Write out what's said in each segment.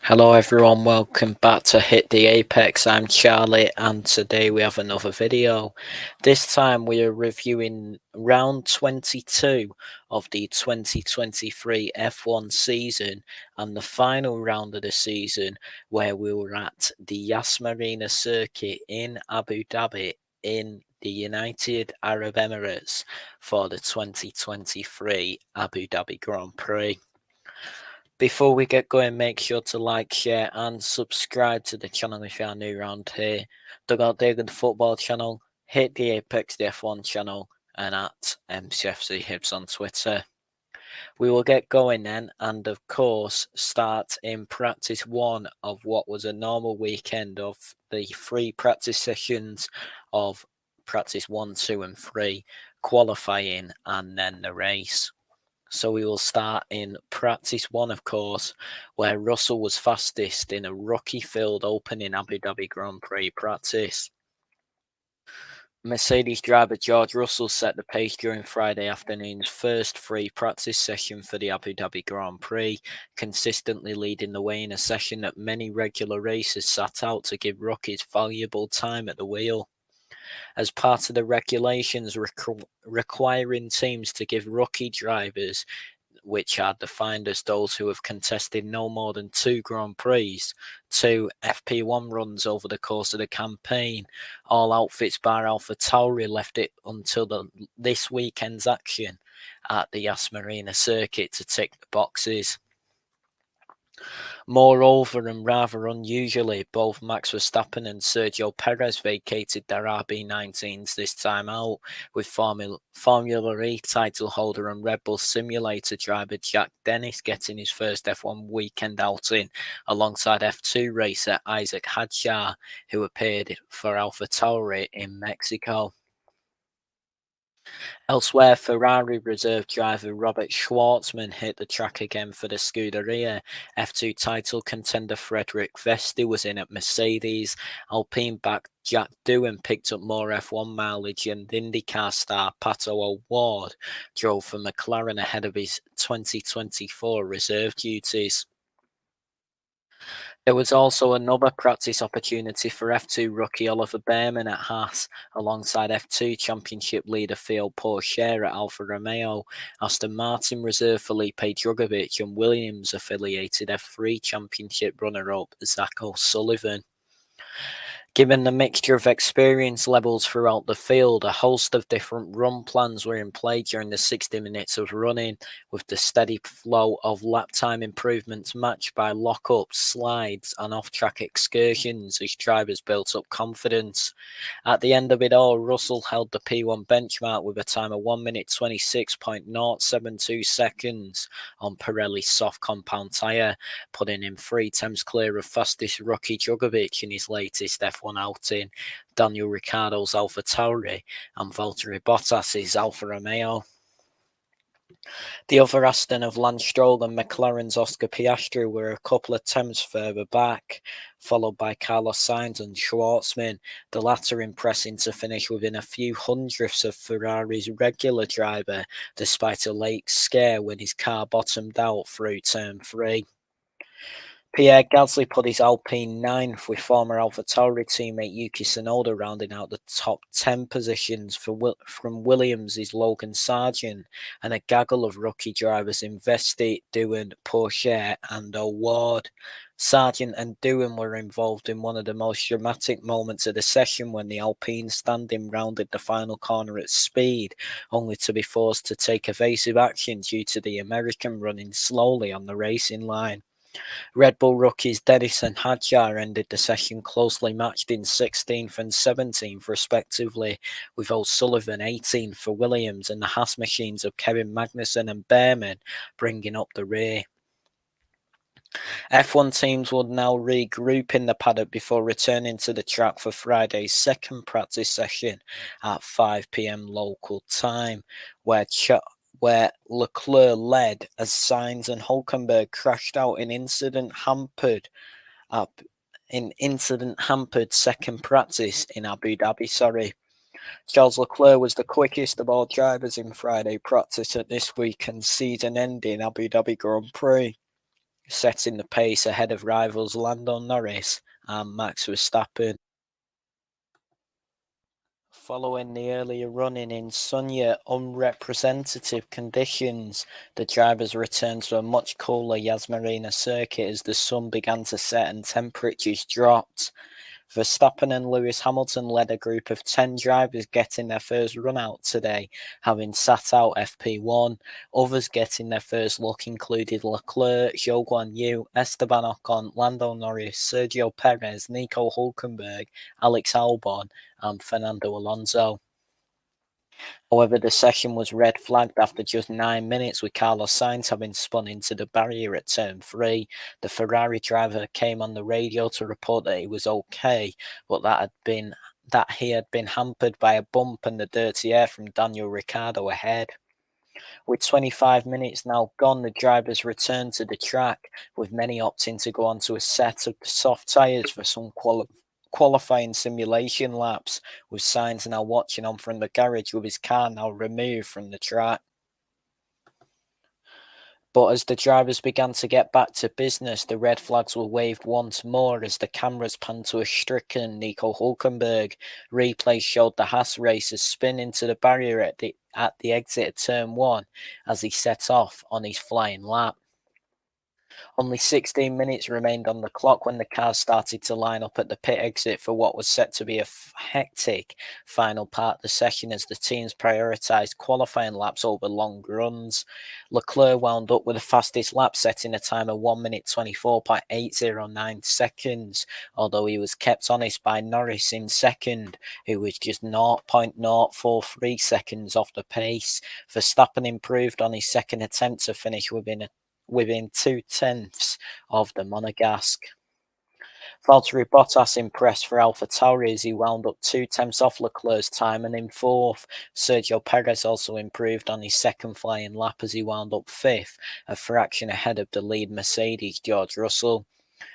Hello everyone, welcome back to Hit the Apex. I'm Charlie and today we have another video. This time we are reviewing round 22 of the 2023 F1 season and the final round of the season where we were at the Yas Marina Circuit in Abu Dhabi in the United Arab Emirates for the 2023 Abu Dhabi Grand Prix. Before we get going, make sure to like, share, and subscribe to the channel if you are new around here. Dugout David the Football channel, Hit the Apex the F1 channel, and at MCFC Hibs on Twitter. We will get going then, and of course, start in practice one of what was a normal weekend of the 3 practice sessions of practice 1, 2, and 3, qualifying, and then the race. So we will start in practice 1, of course, where Russell was fastest in a rookie-filled opening Abu Dhabi Grand Prix practice. Mercedes driver George Russell set the pace during Friday afternoon's first free practice session for the Abu Dhabi Grand Prix, consistently leading the way in a session that many regular racers sat out to give rookies valuable time at the wheel. As part of the regulations requiring teams to give rookie drivers, which are defined as those who have contested no more than 2 Grand Prix, 2 FP1 runs over the course of the campaign, all outfits bar AlphaTauri left it until this weekend's action at the Yas Marina Circuit to tick the boxes. Moreover, and rather unusually, both Max Verstappen and Sergio Perez vacated their RB19s this time out, with Formula E title holder and Red Bull Simulator driver Jack Dennis getting his first F1 weekend outing alongside F2 racer Isaac Hadjar, who appeared for AlphaTauri in Mexico. Elsewhere, Ferrari reserve driver Robert Schwartzman hit the track again for the Scuderia. F2 title contender Frederick Vesti was in at Mercedes. Alpine-backed Jack Doohan picked up more F1 mileage, and IndyCar star Pato O'Ward drove for McLaren ahead of his 2024 reserve duties. There was also another practice opportunity for F2 rookie Oliver Bearman at Haas, alongside F2 Championship leader Theo Pourchaire at Alfa Romeo, Aston Martin reserve Felipe Drugovich, and Williams-affiliated F3 Championship runner-up Zach O'Sullivan. Given the mixture of experience levels throughout the field, a host of different run plans were in play during the 60 minutes of running, with the steady flow of lap time improvements matched by lockups, slides, and off-track excursions as drivers built up confidence. At the end of it all, Russell held the P1 benchmark with a time of 1 minute 26.072 seconds on Pirelli's soft compound tyre, putting him 3 tenths clear of fastest rookie Drugovich in his latest F1 outing, Daniel Ricciardo's AlphaTauri, and Valtteri Bottas's Alfa Romeo. The other Aston of Lance Stroll and McLaren's Oscar Piastri were a couple of tenths further back, followed by Carlos Sainz and Schwartzman, the latter impressing to finish within a few hundredths of Ferrari's regular driver, despite a late scare when his car bottomed out through turn 3. Pierre Gasly put his Alpine 9th, with former AlphaTauri teammate Yuki Tsunoda rounding out the top 10 positions from Williams' Logan Sargent, and a gaggle of rookie drivers in Vesti, Doohan, Pourchaire, and O'Ward. Sargent and Doohan were involved in one of the most dramatic moments of the session when the Alpine standing rounded the final corner at speed, only to be forced to take evasive action due to the American running slowly on the racing line. Red Bull rookies Dennis and Hadjar ended the session closely matched in 16th and 17th respectively, with O'Sullivan 18th for Williams and the Haas machines of Kevin Magnussen and Bearman bringing up the rear. F1 teams would now regroup in the paddock before returning to the track for Friday's second practice session at 5 p.m. local time, where Leclerc led as Sainz and Hülkenberg crashed out in incident-hampered second practice in Abu Dhabi. Charles Leclerc was the quickest of all drivers in Friday practice at this weekend's season-ending Abu Dhabi Grand Prix. setting the pace ahead of rivals Lando Norris and Max Verstappen. Following the earlier running in sunnier, unrepresentative conditions, the drivers returned to a much cooler Yas Marina Circuit as the sun began to set and temperatures dropped. Verstappen and Lewis Hamilton led a group of 10 drivers getting their first run out today, having sat out FP1. Others getting their first look included Leclerc, Zhou Guanyu, Esteban Ocon, Lando Norris, Sergio Perez, Nico Hulkenberg, Alex Albon, and Fernando Alonso. However, the session was red flagged after just 9 minutes, with Carlos Sainz having spun into the barrier at turn 3. The Ferrari driver came on the radio to report that he was okay, but that he had been hampered by a bump and the dirty air from Daniel Ricciardo ahead. With 25 minutes now gone, the drivers returned to the track, with many opting to go onto a set of soft tyres for some qualifying simulation laps, with Sainz now watching on from the garage with his car now removed from the track. But as the drivers began to get back to business, the red flags were waved once more as the cameras panned to a stricken Nico Hulkenberg. Replays showed the Haas racer spin into the barrier at the exit of turn 1 as he set off on his flying lap. Only 16 minutes remained on the clock when the cars started to line up at the pit exit for what was set to be a hectic final part of the session as the teams prioritised qualifying laps over long runs. Leclerc wound up with the fastest lap, setting a time of 1 minute 24.809 seconds, although he was kept honest by Norris in second, who was just 0.043 seconds off the pace. Verstappen improved on his second attempt to finish within 2/10 of the Monegasque. Valtteri Bottas impressed for AlphaTauri as he wound up 2/10 off Leclerc's time and in fourth. Sergio Perez also improved on his second flying lap as he wound up fifth, a fraction ahead of the lead Mercedes' George Russell.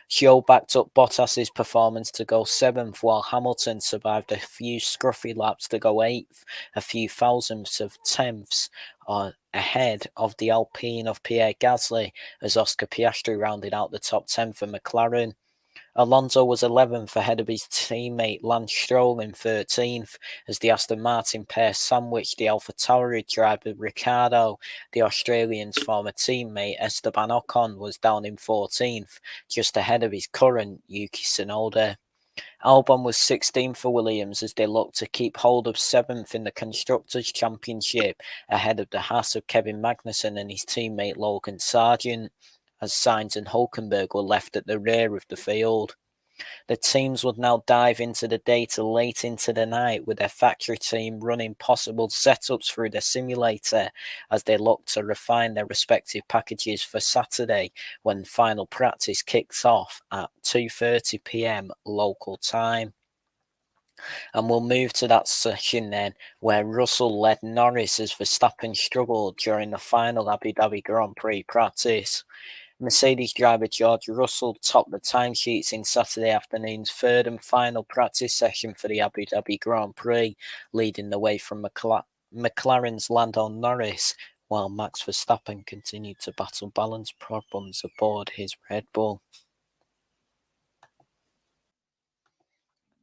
Zhou backed up Bottas's performance to go seventh, while Hamilton survived a few scruffy laps to go eighth, a few thousandths of tenths ahead of the Alpine of Pierre Gasly, as Oscar Piastri rounded out the top 10 for McLaren. Alonso was 11th ahead of his teammate Lance Stroll in 13th, as the Aston Martin pair sandwiched the AlphaTauri driver Ricciardo. The Australian's former teammate Esteban Ocon was down in 14th, just ahead of his current Yuki Tsunoda. Albon was 16th for Williams as they looked to keep hold of 7th in the Constructors' Championship, ahead of the Haas of Kevin Magnussen and his teammate Logan Sargent, as Sainz and Hulkenberg were left at the rear of the field. The teams would now dive into the data late into the night, with their factory team running possible setups through the simulator as they look to refine their respective packages for Saturday, when final practice kicks off at 2:30 p.m. local time. And we'll move to that session then, where Russell led Norris as Verstappen struggled during the final Abu Dhabi Grand Prix practice. Mercedes driver George Russell topped the timesheets in Saturday afternoon's third and final practice session for the Abu Dhabi Grand Prix, leading the way from McLaren's Lando Norris, while Max Verstappen continued to battle balance problems aboard his Red Bull.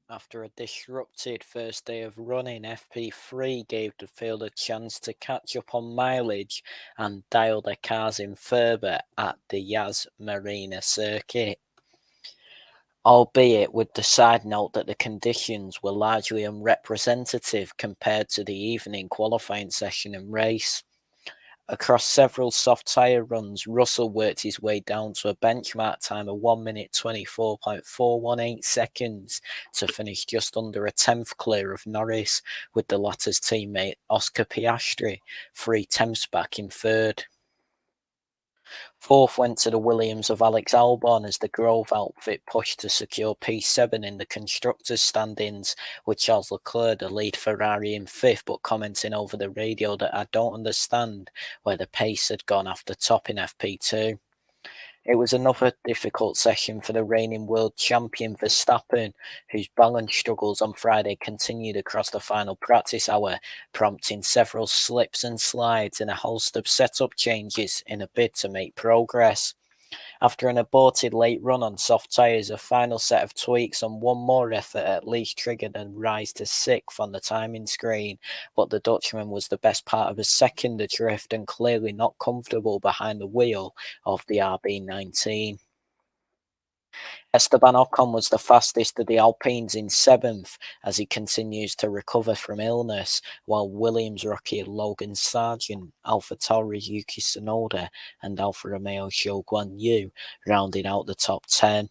After a disrupted first day of running, FP3 gave the field a chance to catch up on mileage and dial their cars in further at the Yas Marina Circuit, albeit with the side note that the conditions were largely unrepresentative compared to the evening qualifying session and race. Across several soft tyre runs, Russell worked his way down to a benchmark time of 1 minute 24.418 seconds to finish just under a tenth clear of Norris, with the latter's teammate Oscar Piastri 3/10 back in third. Fourth went to the Williams of Alex Albon as the Grove outfit pushed to secure P7 in the Constructors' standings, with Charles Leclerc the lead Ferrari in fifth, but commenting over the radio that I don't understand where the pace had gone after topping FP2. It was another difficult session for the reigning world champion Verstappen, whose balance struggles on Friday continued across the final practice hour, prompting several slips and slides and a host of setup changes in a bid to make progress. After an aborted late run on soft tyres, a final set of tweaks and one more effort at least triggered a rise to 6th on the timing screen, but the Dutchman was the best part of a second adrift and clearly not comfortable behind the wheel of the RB19. Esteban Ocon was the fastest of the Alpines in 7th as he continues to recover from illness, while Williams rookie Logan Sargent, AlphaTauri Yuki Tsunoda, and Alfa Romeo Zhou Guanyu rounded out the top 10.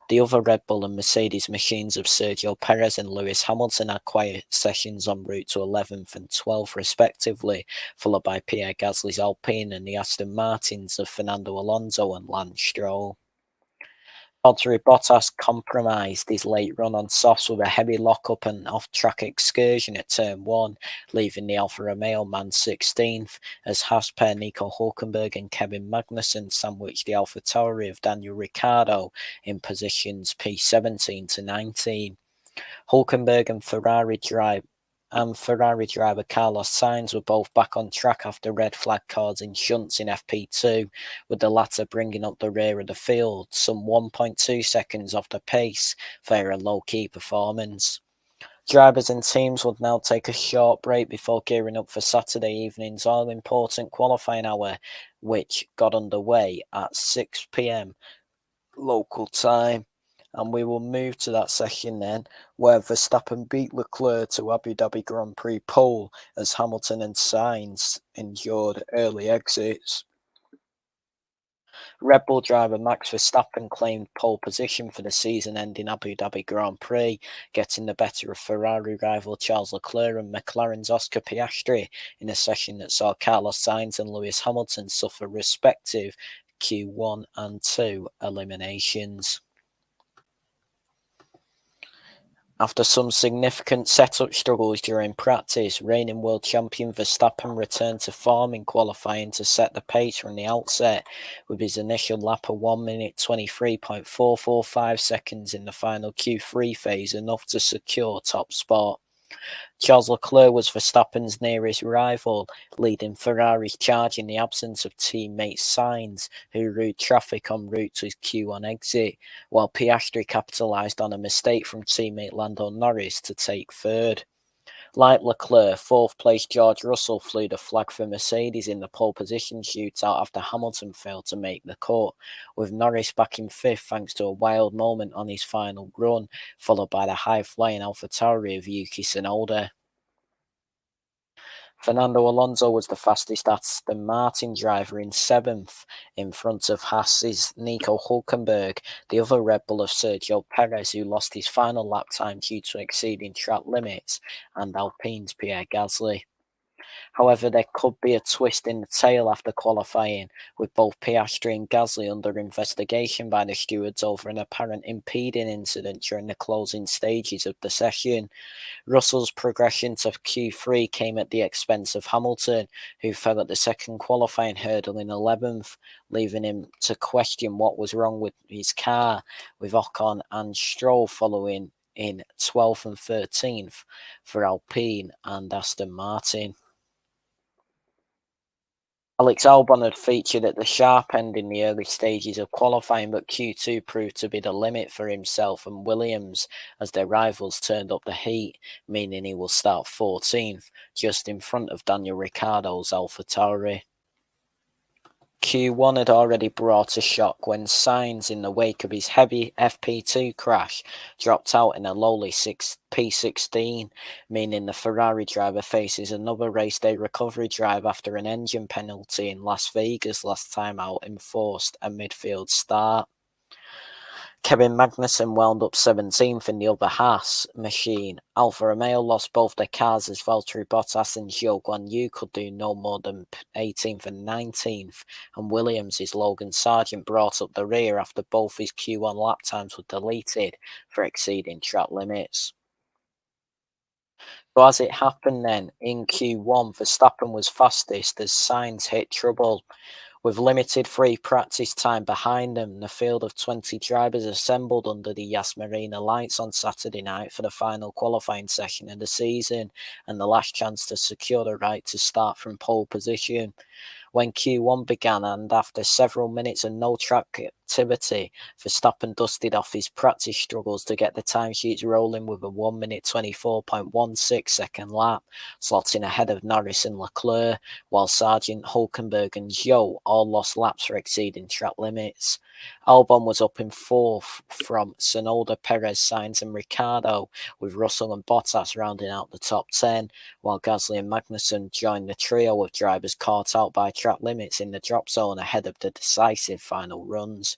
The other Red Bull and Mercedes machines of Sergio Perez and Lewis Hamilton had quiet sessions en route to 11th and 12th respectively, followed by Pierre Gasly's Alpine and the Aston Martins of Fernando Alonso and Lance Stroll. Valtteri Bottas compromised his late run on softs with a heavy lockup and off-track excursion at turn 1, leaving the Alfa Romeo man 16th, as Haas pair Nico Hulkenberg and Kevin Magnussen sandwiched the AlphaTauri of Daniel Ricciardo in positions P17 to 19. Hulkenberg and Ferrari driver Carlos Sainz were both back on track after red flag cards in shunts in FP2, with the latter bringing up the rear of the field, some 1.2 seconds off the pace for a low-key performance. Drivers and teams would now take a short break before gearing up for Saturday evening's all-important qualifying hour, which got underway at 6 p.m. local time. And we will move to that session then, where Verstappen beat Leclerc to Abu Dhabi Grand Prix pole as Hamilton and Sainz endured early exits. Red Bull driver Max Verstappen claimed pole position for the season-ending Abu Dhabi Grand Prix, getting the better of Ferrari rival Charles Leclerc and McLaren's Oscar Piastri in a session that saw Carlos Sainz and Lewis Hamilton suffer respective Q1 and 2 eliminations. After some significant setup struggles during practice, reigning world champion Verstappen returned to form in qualifying to set the pace from the outset, with his initial lap of 1 minute 23.445 seconds in the final Q3 phase enough to secure top spot. Charles Leclerc was Verstappen's nearest rival, leading Ferrari's charge in the absence of teammate Sainz, who routed traffic en route to his Q1 exit, while Piastri capitalised on a mistake from teammate Lando Norris to take third. Like Leclerc, fourth-place George Russell flew the flag for Mercedes in the pole position shootout after Hamilton failed to make the cut, with Norris back in fifth thanks to a wild moment on his final run, followed by the high-flying AlphaTauri of Yuki Tsunoda. Fernando Alonso was the fastest Aston Martin driver in 7th, in front of Haas's Nico Hulkenberg, the other Red Bull of Sergio Perez, who lost his final lap time due to exceeding track limits, and Alpine's Pierre Gasly. However, there could be a twist in the tail after qualifying, with both Piastri and Gasly under investigation by the stewards over an apparent impeding incident during the closing stages of the session. Russell's progression to Q3 came at the expense of Hamilton, who fell at the second qualifying hurdle in 11th, leaving him to question what was wrong with his car, with Ocon and Stroll following in 12th and 13th for Alpine and Aston Martin. Alex Albon had featured at the sharp end in the early stages of qualifying, but Q2 proved to be the limit for himself and Williams as their rivals turned up the heat, meaning he will start 14th, just in front of Daniel Ricciardo's AlphaTauri. Q1 had already brought a shock when Sainz, in the wake of his heavy FP2 crash, dropped out in a lowly P16, meaning the Ferrari driver faces another race day recovery drive after an engine penalty in Las Vegas last time out enforced a midfield start. Kevin Magnussen wound up 17th in the other Haas machine. Alfa Romeo lost both their cars as Valtteri Bottas and Zhou Guanyu could do no more than 18th and 19th, and Williams' Logan Sargent brought up the rear after both his Q1 lap times were deleted for exceeding track limits. So as it happened then, in Q1, Verstappen was fastest as Sainz hit trouble. With limited free practice time behind them, the field of 20 drivers assembled under the Yas Marina lights on Saturday night for the final qualifying session of the season and the last chance to secure the right to start from pole position. When Q1 began, and after several minutes of no track activity, Verstappen dusted off his practice struggles to get the timesheets rolling with a 1 minute 24.16 second lap, slotting ahead of Norris and Leclerc, while Sargent, Hulkenberg and Zhou all lost laps for exceeding track limits. Albon was up in fourth from Tsunoda, Perez, Sainz and Ricciardo, with Russell and Bottas rounding out the top 10, while Gasly and Magnussen joined the trio of drivers caught out by track limits in the drop zone ahead of the decisive final runs.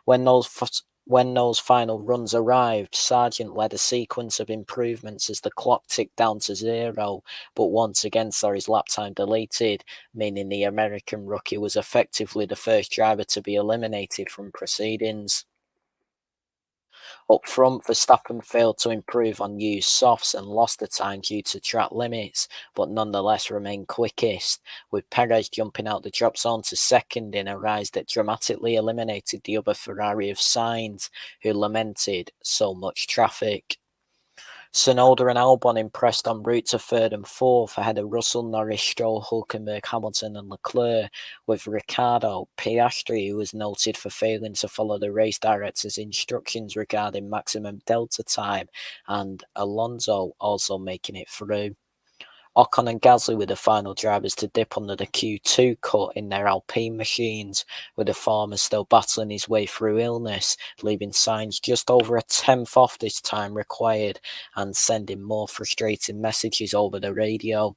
When those final runs arrived, Sargent led a sequence of improvements as the clock ticked down to 0, but once again saw his lap time deleted, meaning the American rookie was effectively the first driver to be eliminated from proceedings. Up front, Verstappen failed to improve on used softs and lost the time due to track limits, but nonetheless remained quickest, with Perez jumping out the drop zone to second in a rise that dramatically eliminated the other Ferrari of Sainz, who lamented so much traffic. Tsunoda and Albon impressed en route to third and fourth ahead of Russell, Norris, Stroll, Hulkenberg, Hamilton and Leclerc, with Ricciardo, Piastri, who was noted for failing to follow the race director's instructions regarding maximum delta time, and Alonso also making it through. Ocon and Gasly were the final drivers to dip under the Q2 cut in their Alpine machines, with the former still battling his way through illness, leaving Sainz just over a tenth off this time required and sending more frustrating messages over the radio.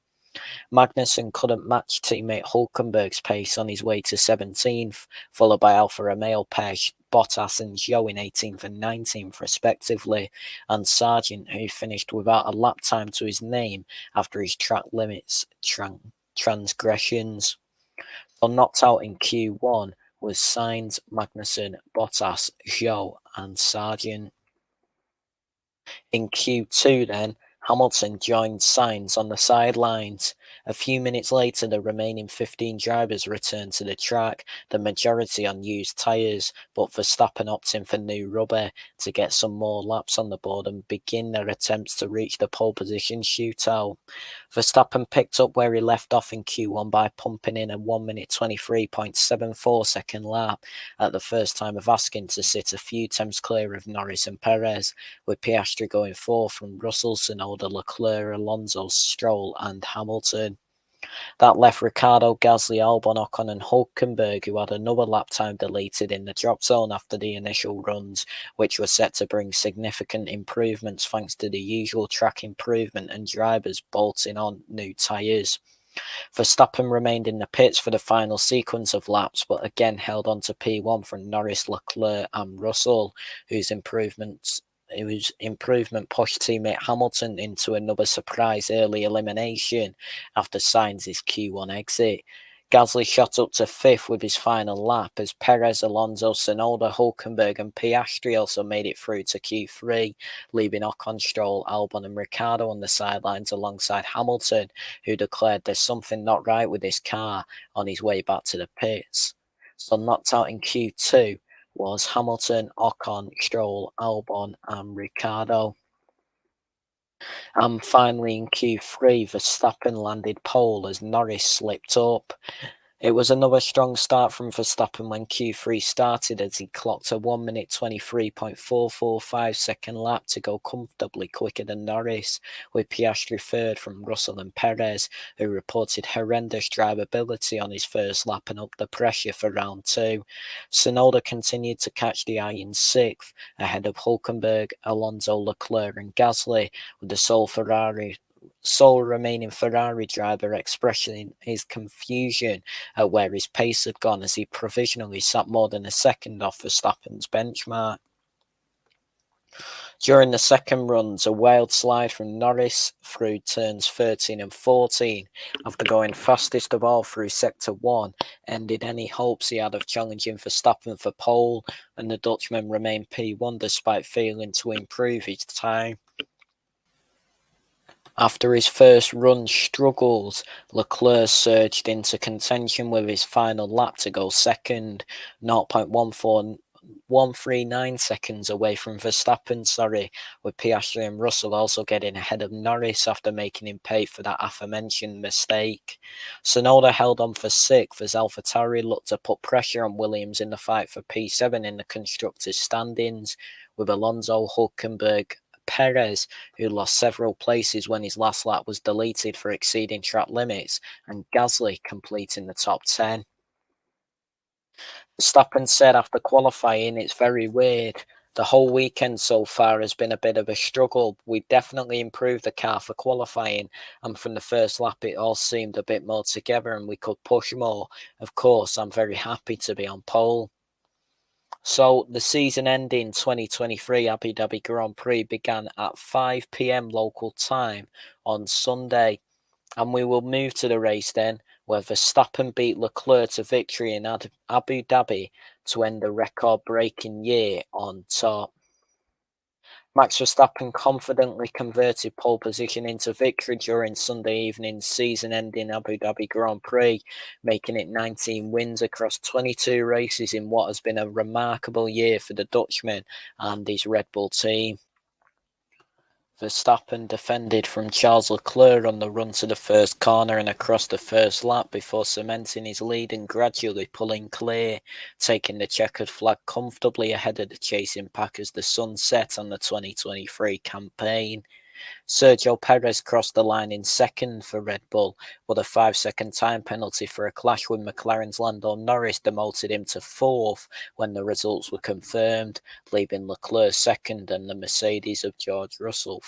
Magnussen couldn't match teammate Hulkenberg's pace on his way to 17th, followed by Alfa Romeo pairs Bottas and Zhou in 18th and 19th respectively, and Sargent, who finished without a lap time to his name after his track limits transgressions. So knocked out in Q1 was Sainz, Magnussen, Bottas, Zhou and Sargent. In Q2 then, Hamilton joined Sainz on the sidelines. A few minutes later, the remaining 15 drivers returned to the track, the majority on used tyres, but Verstappen opting for new rubber to get some more laps on the board and begin their attempts to reach the pole position shootout. Verstappen picked up where he left off in Q1 by pumping in a 1 minute 23.74 second lap at the first time of asking to sit a few tenths clear of Norris and Perez, with Piastri going fourth from Russell, Tsunoda, Leclerc, Alonso, Stroll and Hamilton. That left Ricciardo, Gasly, Albon, Ocon and Hulkenberg, who had another lap time deleted in the drop zone after the initial runs, which were set to bring significant improvements thanks to the usual track improvement and drivers bolting on new tyres. Verstappen remained in the pits for the final sequence of laps, but again held on to P1 from Norris, Leclerc and Russell, whose improvement pushed teammate Hamilton into another surprise early elimination after Sainz's Q1 exit. Gasly shot up to fifth with his final lap as Perez, Alonso, Tsunoda, Hulkenberg and Piastri also made it through to Q3, leaving Ocon, Stroll, Albon and Ricciardo on the sidelines alongside Hamilton, who declared there's something not right with his car on his way back to the pits. So knocked out in Q2 was Hamilton, Ocon, Stroll, Albon and Ricciardo. And finally in Q3, Verstappen landed pole as Norris slipped up. It was another strong start from Verstappen when Q3 started as he clocked a 1 minute 23.445 second lap to go comfortably quicker than Norris, with Piastri third from Russell and Perez, who reported horrendous drivability on his first lap and up the pressure for round 2. Tsunoda continued to catch the eye in sixth, ahead of Hulkenberg, Alonso, Leclerc and Gasly, with the sole remaining Ferrari driver expressing his confusion at where his pace had gone as he provisionally sat more than a second off Verstappen's benchmark. During the second runs, a wild slide from Norris through turns 13 and 14, after going fastest of all through Sector 1, ended any hopes he had of challenging Verstappen for pole, and the Dutchman remained P1 despite failing to improve his time. After his first run struggles, Leclerc surged into contention with his final lap to go second, 0.14 139 seconds away from Verstappen, with Piastri and Russell also getting ahead of Norris after making him pay for that aforementioned mistake. Tsunoda held on for sixth as AlphaTauri looked to put pressure on Williams in the fight for P7 in the Constructors' standings, with Alonso, Hülkenberg, Perez, who lost several places when his last lap was deleted for exceeding track limits, and Gasly completing the top 10. Verstappen said after qualifying, "It's very weird. The whole weekend so far has been a bit of a struggle. We definitely improved the car for qualifying, and from the first lap it all seemed a bit more together and we could push more. Of course, I'm very happy to be on pole." So the season-ending 2023 Abu Dhabi Grand Prix began at 5 p.m. local time on Sunday, and we will move to the race then, where Verstappen beat Leclerc to victory in Abu Dhabi to end the record-breaking year on top. Max Verstappen confidently converted pole position into victory during Sunday evening's season-ending Abu Dhabi Grand Prix, making it 19 wins across 22 races in what has been a remarkable year for the Dutchman and his Red Bull team. Verstappen defended from Charles Leclerc on the run to the first corner and across the first lap before cementing his lead and gradually pulling clear, taking the checkered flag comfortably ahead of the chasing pack as the sun set on the 2023 campaign. Sergio Perez crossed the line in second for Red Bull, but a 5-second time penalty for a clash with McLaren's Lando Norris demoted him to fourth when the results were confirmed, leaving Leclerc second and the Mercedes of George Russell.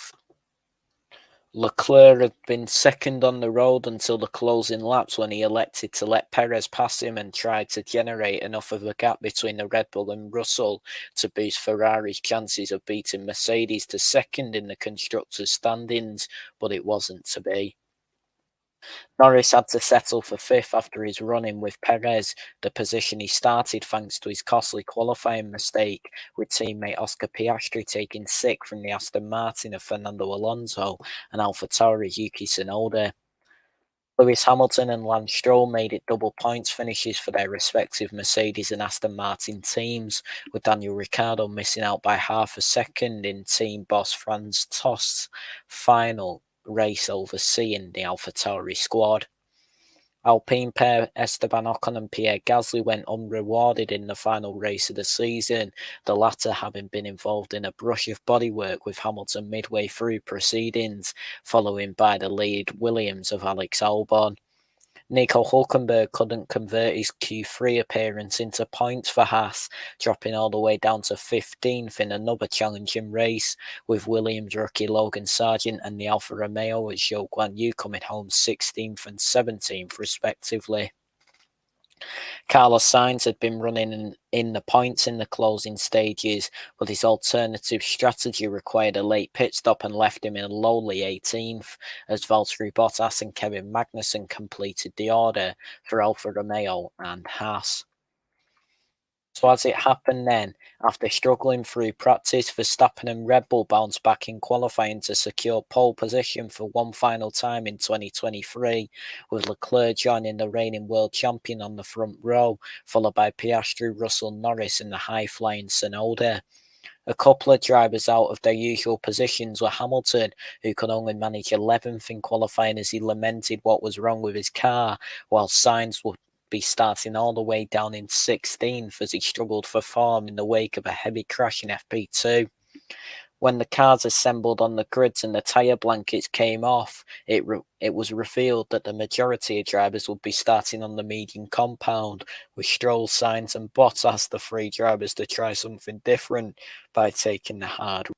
Leclerc had been second on the road until the closing laps when he elected to let Perez pass him and tried to generate enough of a gap between the Red Bull and Russell to boost Ferrari's chances of beating Mercedes to second in the Constructors' standings, but it wasn't to be. Norris had to settle for fifth after his run-in with Perez, the position he started thanks to his costly qualifying mistake, with teammate Oscar Piastri taking sixth from the Aston Martin of Fernando Alonso and AlphaTauri's Yuki Tsunoda. Lewis Hamilton and Lance Stroll made it double points finishes for their respective Mercedes and Aston Martin teams, with Daniel Ricciardo missing out by half a second in team boss Franz Tost's final race overseeing the AlphaTauri squad. Alpine pair Esteban Ocon and Pierre Gasly went unrewarded in the final race of the season, the latter having been involved in a brush of bodywork with Hamilton midway through proceedings, following by the lead Williams of Alex Albon. Nico Hülkenberg couldn't convert his Q3 appearance into points for Haas, dropping all the way down to 15th in another challenging race, with Williams rookie Logan Sargent and the Alfa Romeo at Zhou Guanyu coming home 16th and 17th respectively. Carlos Sainz had been running in the points in the closing stages, but his alternative strategy required a late pit stop and left him in a lowly 18th, as Valtteri Bottas and Kevin Magnussen completed the order for Alfa Romeo and Haas. So as it happened then, after struggling through practice, Verstappen and Red Bull bounced back in qualifying to secure pole position for one final time in 2023, with Leclerc joining the reigning world champion on the front row, followed by Piastri, Russell, Norris and the high-flying Tsunoda. A couple of drivers out of their usual positions were Hamilton, who could only manage 11th in qualifying as he lamented what was wrong with his car, while Sainz would be starting all the way down in 16th as he struggled for form in the wake of a heavy crash in FP2. When the cars assembled on the grids and the tyre blankets came off, it was revealed that the majority of drivers would be starting on the medium compound, with Stroll, Sainz and Bottas the three drivers to try something different by taking the hard.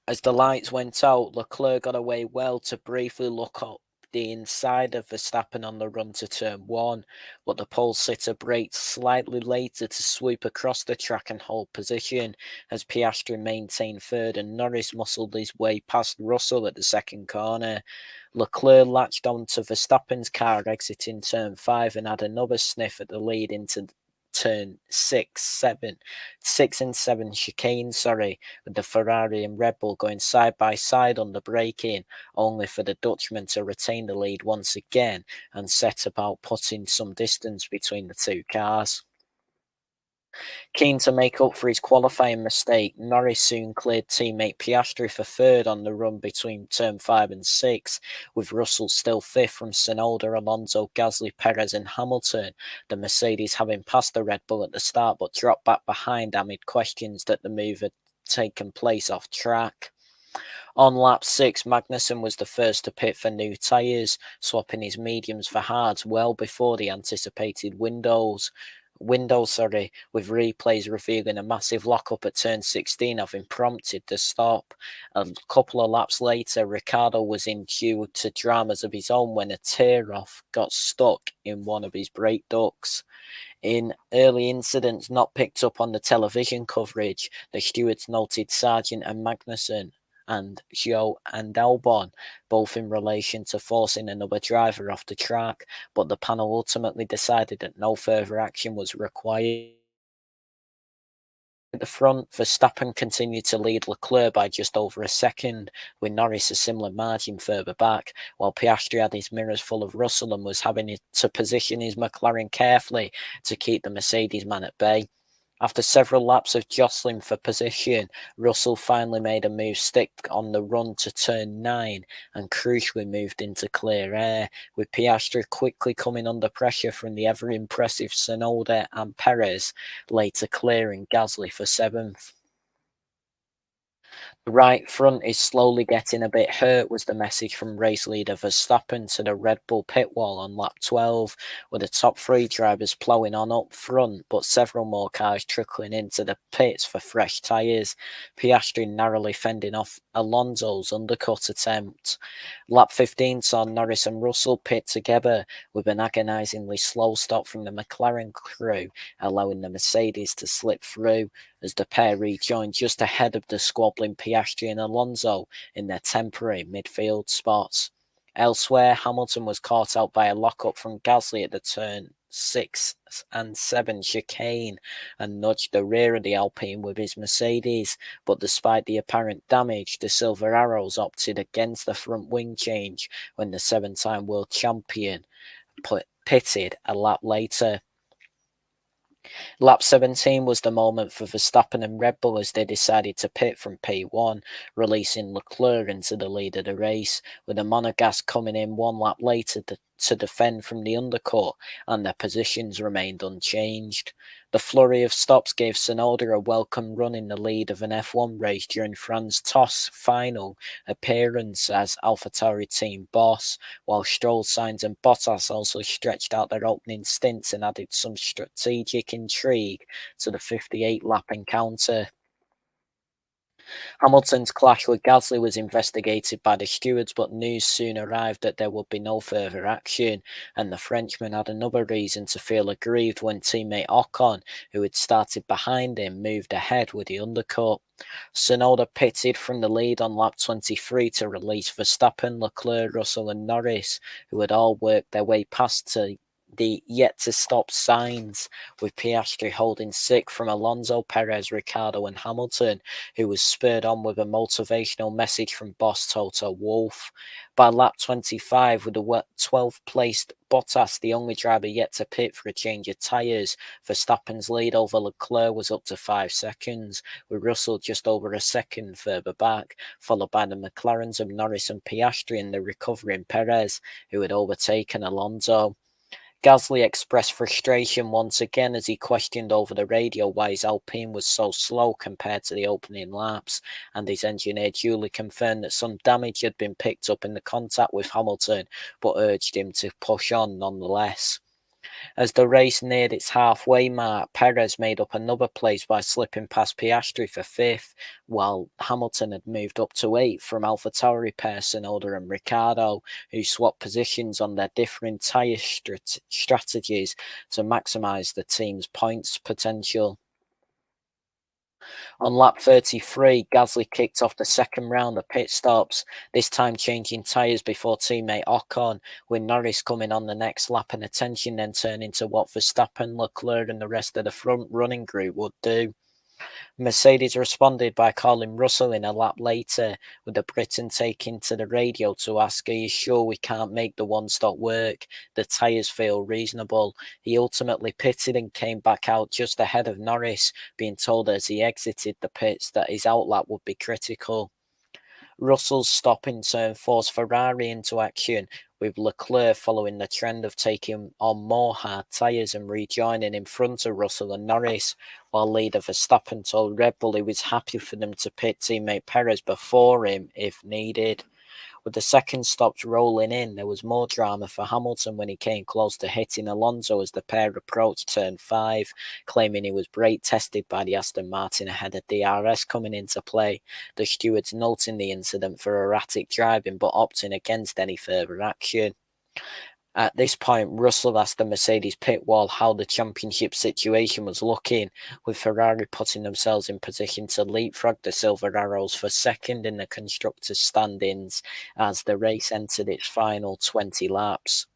As the lights went out, Leclerc got away well to briefly look up the inside of Verstappen on the run to turn one, but the pole sitter braked slightly later to swoop across the track and hold position as Piastri maintained third and Norris muscled his way past Russell at the second corner. Leclerc latched onto Verstappen's car exiting turn 5 and had another sniff at the lead into turn 6 and 7 chicane, with the Ferrari and Red Bull going side by side on the braking, only for the Dutchman to retain the lead once again and set about putting some distance between the two cars. Keen to make up for his qualifying mistake, Norris soon cleared teammate Piastri for third on the run between turn 5 and 6, with Russell still fifth from Tsunoda, Alonso, Gasly, Perez and Hamilton, the Mercedes having passed the Red Bull at the start but dropped back behind amid questions that the move had taken place off track. On lap 6, Magnussen was the first to pit for new tyres, swapping his mediums for hards well before the anticipated with replays revealing a massive lockup at turn 16 having prompted the stop. A couple of laps later, Ricciardo was in due to dramas of his own when a tear-off got stuck in one of his brake ducts. In early incidents not picked up on the television coverage, the stewards noted Sargent and Magnussen and Joe and Albon, both in relation to forcing another driver off the track, but the panel ultimately decided that no further action was required. At the front, Verstappen continued to lead Leclerc by just over a second, with Norris a similar margin further back, while Piastri had his mirrors full of Russell and was having to position his McLaren carefully to keep the Mercedes man at bay. After several laps of jostling for position, Russell finally made a move stick on the run to turn 9 and crucially moved into clear air, with Piastri quickly coming under pressure from the ever-impressive Tsunoda and Perez, later clearing Gasly for 7th. The right front is slowly getting a bit hurt, was the message from race leader Verstappen to the Red Bull pit wall on lap 12, with the top 3 drivers ploughing on up front, but several more cars trickling into the pits for fresh tyres. Piastri narrowly fending off Alonso's undercut attempt. Lap 15 saw Norris and Russell pit together, with an agonisingly slow stop from the McLaren crew, allowing the Mercedes to slip through, as the pair rejoined just ahead of the squabbling Piastri and Alonso in their temporary midfield spots. Elsewhere, Hamilton was caught out by a lockup from Gasly at the turn 6 and 7 chicane and nudged the rear of the Alpine with his Mercedes, but despite the apparent damage, the Silver Arrows opted against the front wing change when the 7-time world champion pitted a lap later. Lap 17 was the moment for Verstappen and Red Bull as they decided to pit from P1, releasing Leclerc into the lead of the race, with the Monegasque coming in one lap later to defend from the undercut, and their positions remained unchanged. The flurry of stops gave Tsunoda a welcome run in the lead of an F1 race during Fran's TOS final appearance as AlphaTauri team boss, while Stroll, Sainz and Bottas also stretched out their opening stints and added some strategic intrigue to the 58-lap encounter. Hamilton's clash with Gasly was investigated by the stewards, but news soon arrived that there would be no further action, and the Frenchman had another reason to feel aggrieved when teammate Ocon, who had started behind him, moved ahead with the undercut. Tsunoda pitted from the lead on lap 23 to release Verstappen, Leclerc, Russell and Norris, who had all worked their way past to the yet-to-stop Sainz, with Piastri holding sick from Alonso, Perez, Ricciardo and Hamilton, who was spurred on with a motivational message from boss Toto Wolff. By lap 25, with the 12th placed Bottas, the only driver yet to pit for a change of tyres, Verstappen's lead over Leclerc was up to 5 seconds, with Russell just over a second further back, followed by the McLarens of Norris and Piastri and the recovering Perez, who had overtaken Alonso. Gasly expressed frustration once again as he questioned over the radio why his Alpine was so slow compared to the opening laps, and his engineer duly confirmed that some damage had been picked up in the contact with Hamilton, but urged him to push on nonetheless. As the race neared its halfway mark, Perez made up another place by slipping past Piastri for 5th, while Hamilton had moved up to 8th from AlphaTauri pair Tsunoda and Ricciardo, who swapped positions on their differing tyre strategies to maximise the team's points potential. On lap 33, Gasly kicked off the second round of pit stops, this time changing tyres before teammate Ocon, with Norris coming on the next lap and attention then turning to what Verstappen, Leclerc and the rest of the front running group would do. Mercedes responded by calling Russell in a lap later, with the Briton taking to the radio to ask, "Are you sure we can't make the one-stop work? The tyres feel reasonable." He ultimately pitted and came back out just ahead of Norris, being told as he exited the pits that his outlap would be critical. Russell's stop in turn forced Ferrari into action, with Leclerc following the trend of taking on more hard tyres and rejoining in front of Russell and Norris, while leader Verstappen told Red Bull he was happy for them to pit teammate Perez before him if needed. With the second stops rolling in, there was more drama for Hamilton when he came close to hitting Alonso as the pair approached turn 5, claiming he was brake tested by the Aston Martin ahead of DRS coming into play, the stewards noting the incident for erratic driving but opting against any further action. At this point, Russell asked the Mercedes pit wall how the championship situation was looking, with Ferrari putting themselves in position to leapfrog the Silver Arrows for second in the Constructors' standings as the race entered its final 20 laps.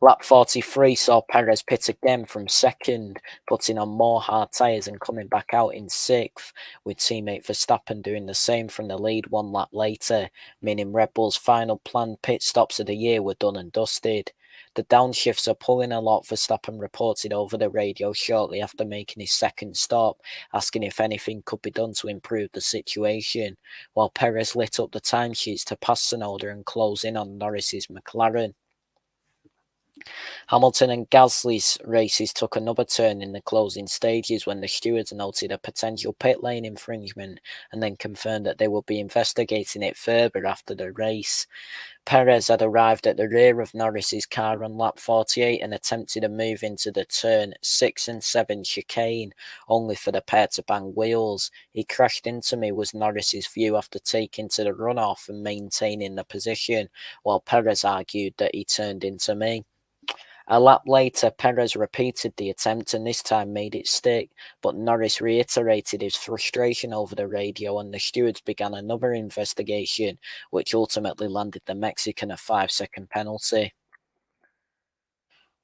Lap 43 saw Perez pit again from second, putting on more hard tyres and coming back out in sixth, with teammate Verstappen doing the same from the lead one lap later, meaning Red Bull's final planned pit stops of the year were done and dusted. The downshifts are pulling a lot, Verstappen reported over the radio shortly after making his second stop, asking if anything could be done to improve the situation, while Perez lit up the timesheets to pass Tsunoda and close in on Norris's McLaren. Hamilton and Gasly's races took another turn in the closing stages when the stewards noted a potential pit lane infringement and then confirmed that they would be investigating it further after the race. Perez had arrived at the rear of Norris's car on lap 48 and attempted a move into the turn 6 and 7 chicane, only for the pair to bang wheels. "He crashed into me," was Norris's view after taking to the runoff and maintaining the position, while Perez argued that he turned into me. A lap later, Perez repeated the attempt and this time made it stick, but Norris reiterated his frustration over the radio and the stewards began another investigation, which ultimately landed the Mexican a 5-second penalty.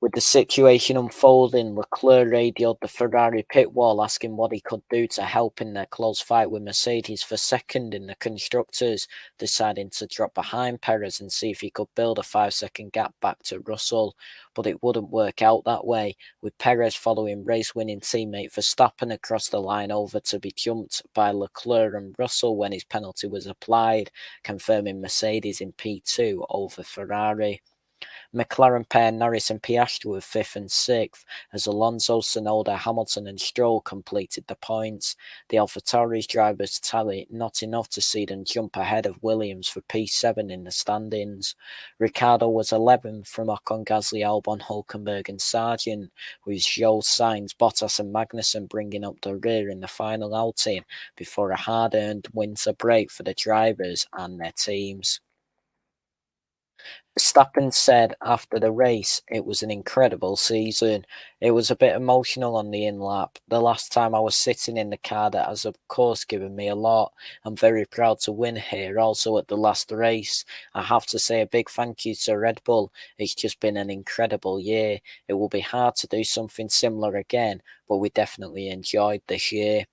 With the situation unfolding, Leclerc radioed the Ferrari pit wall asking what he could do to help in their close fight with Mercedes for second in the Constructors, deciding to drop behind Perez and see if he could build a 5-second gap back to Russell. But it wouldn't work out that way, with Perez following race-winning teammate Verstappen across the line over to be jumped by Leclerc and Russell when his penalty was applied, confirming Mercedes in P2 over Ferrari. McLaren pair Norris and Piastri were 5th and 6th, as Alonso, Tsunoda, Hamilton and Stroll completed the points. The AlphaTauri's drivers tally not enough to see them jump ahead of Williams for P7 in the standings. Ricciardo was 11th from Ocon, Gasly, Albon, Hulkenberg and Sargent, with Zhou, Sainz, Bottas and Magnussen bringing up the rear in the final outing before a hard-earned winter break for the drivers and their teams. Verstappen said after the race, "It was an incredible season. It was a bit emotional on the in-lap. The last time I was sitting in the car that has of course given me a lot. I'm very proud to win here, also at the last race. I have to say a big thank you to Red Bull. It's just been an incredible year. It will be hard to do something similar again, but we definitely enjoyed this year."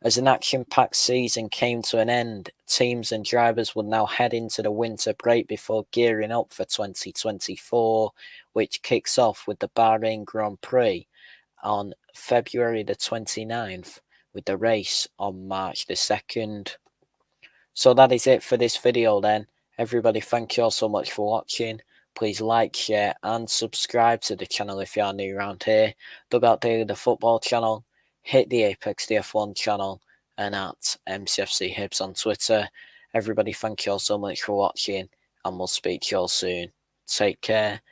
As an action-packed season came to an end, teams and drivers would now head into the winter break before gearing up for 2024, which kicks off with the Bahrain Grand Prix on February the 29th, with the race on March the 2nd. So that is it for this video then. Everybody, thank you all so much for watching. Please like, share and subscribe to the channel if you are new around here. Dugout Daily, the football channel. Hit the Apex the F1 channel and at MCFC Hibs on Twitter. Everybody, thank you all so much for watching and we'll speak to you all soon. Take care